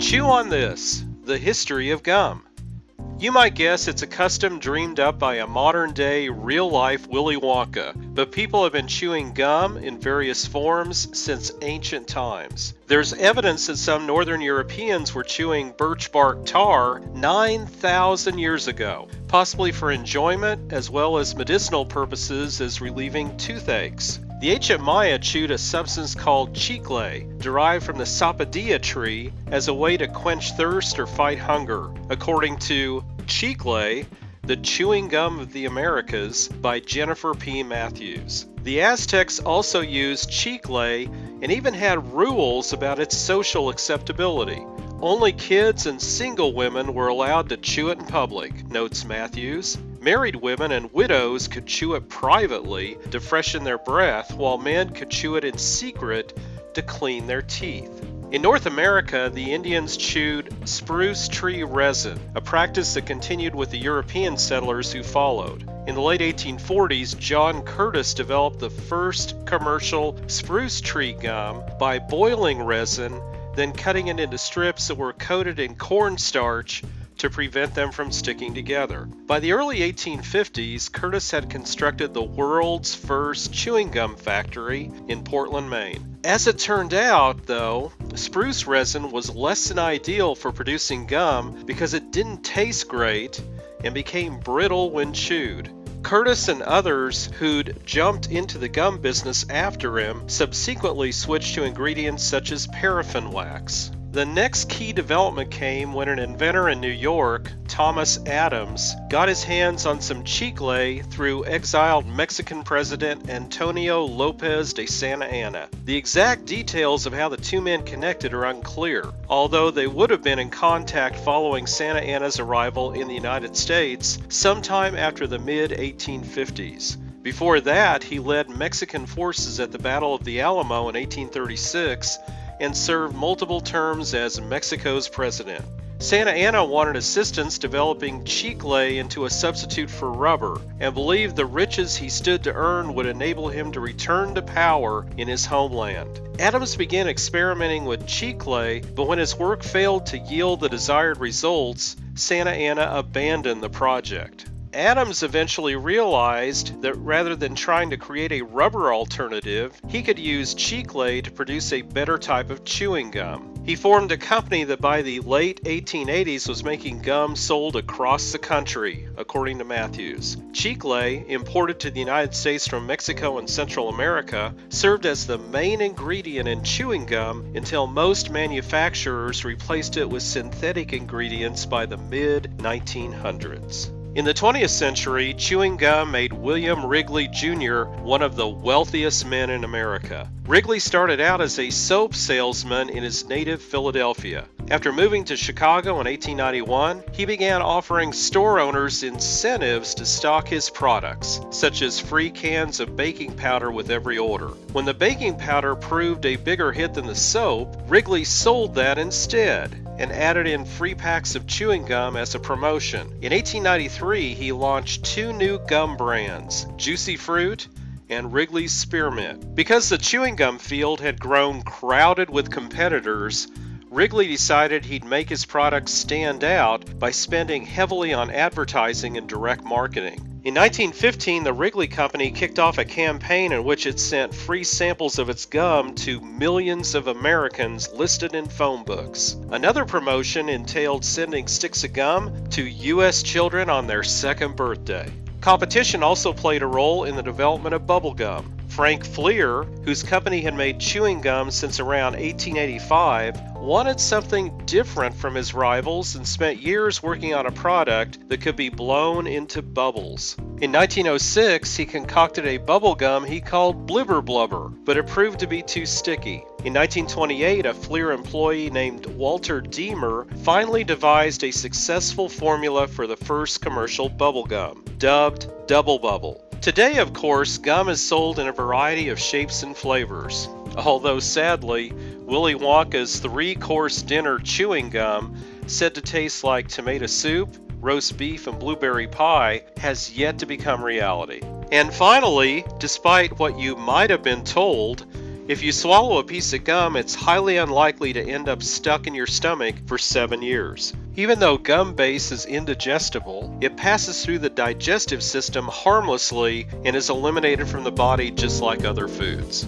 Chew on this, the history of gum. You might guess it's a custom dreamed up by a modern-day, real-life Willy Wonka, but people have been chewing gum in various forms since ancient times. There's evidence that some northern Europeans were chewing birch bark tar 9,000 years ago, possibly for enjoyment as well as medicinal purposes as relieving toothaches. The ancient Maya chewed a substance called chicle, derived from the sapodilla tree, as a way to quench thirst or fight hunger, according to Chicle, The Chewing Gum of the Americas by Jennifer P. Matthews. The Aztecs also used chicle and even had rules about its social acceptability. Only kids and single women were allowed to chew it in public, notes Matthews. Married women and widows could chew it privately to freshen their breath, while men could chew it in secret to clean their teeth. In North America, the Indians chewed spruce tree resin, a practice that continued with the European settlers who followed. In the late 1840s, John Curtis developed the first commercial spruce tree gum by boiling resin, then cutting it into strips that were coated in cornstarch to prevent them from sticking together. By the early 1850s, Curtis had constructed the world's first chewing gum factory in Portland, Maine. As it turned out, though, spruce resin was less than ideal for producing gum because it didn't taste great and became brittle when chewed. Curtis and others who'd jumped into the gum business after him subsequently switched to ingredients such as paraffin wax. The next key development came when an inventor in New York, Thomas Adams, got his hands on some chicle through exiled Mexican President Antonio Lopez de Santa Anna. The exact details of how the two men connected are unclear, although they would have been in contact following Santa Anna's arrival in the United States sometime after the mid-1850s. Before that, he led Mexican forces at the Battle of the Alamo in 1836 and served multiple terms as Mexico's president. Santa Anna wanted assistance developing chicle into a substitute for rubber, and believed the riches he stood to earn would enable him to return to power in his homeland. Adams began experimenting with chicle, but when his work failed to yield the desired results, Santa Anna abandoned the project. Adams eventually realized that rather than trying to create a rubber alternative, he could use chicle to produce a better type of chewing gum. He formed a company that by the late 1880s was making gum sold across the country, according to Matthews. Chicle, imported to the United States from Mexico and Central America, served as the main ingredient in chewing gum until most manufacturers replaced it with synthetic ingredients by the mid-1900s. In the 20th century, chewing gum made William Wrigley Jr. one of the wealthiest men in America. Wrigley started out as a soap salesman in his native Philadelphia. After moving to Chicago in 1891, he began offering store owners incentives to stock his products, such as free cans of baking powder with every order. When the baking powder proved a bigger hit than the soap, Wrigley sold that instead and added in free packs of chewing gum as a promotion. In 1893, he launched two new gum brands, Juicy Fruit and Wrigley's Spearmint. Because the chewing gum field had grown crowded with competitors, Wrigley decided he'd make his products stand out by spending heavily on advertising and direct marketing. In 1915, the Wrigley Company kicked off a campaign in which it sent free samples of its gum to millions of Americans listed in phone books. Another promotion entailed sending sticks of gum to U.S. children on their second birthday. Competition also played a role in the development of bubble gum. Frank Fleer, whose company had made chewing gum since around 1885, wanted something different from his rivals and spent years working on a product that could be blown into bubbles. In 1906, he concocted a bubble gum he called Blibber Blubber, but it proved to be too sticky. In 1928, a Fleer employee named Walter Deemer finally devised a successful formula for the first commercial bubble gum, dubbed Double Bubble. Today, of course, gum is sold in a variety of shapes and flavors, although sadly, Willy Wonka's three-course dinner chewing gum, said to taste like tomato soup, roast beef, and blueberry pie, has yet to become reality. And finally, despite what you might have been told, If you swallow a piece of gum, it's highly unlikely to end up stuck in your stomach for 7 years. Even though gum base is indigestible, it passes through the digestive system harmlessly and is eliminated from the body just like other foods.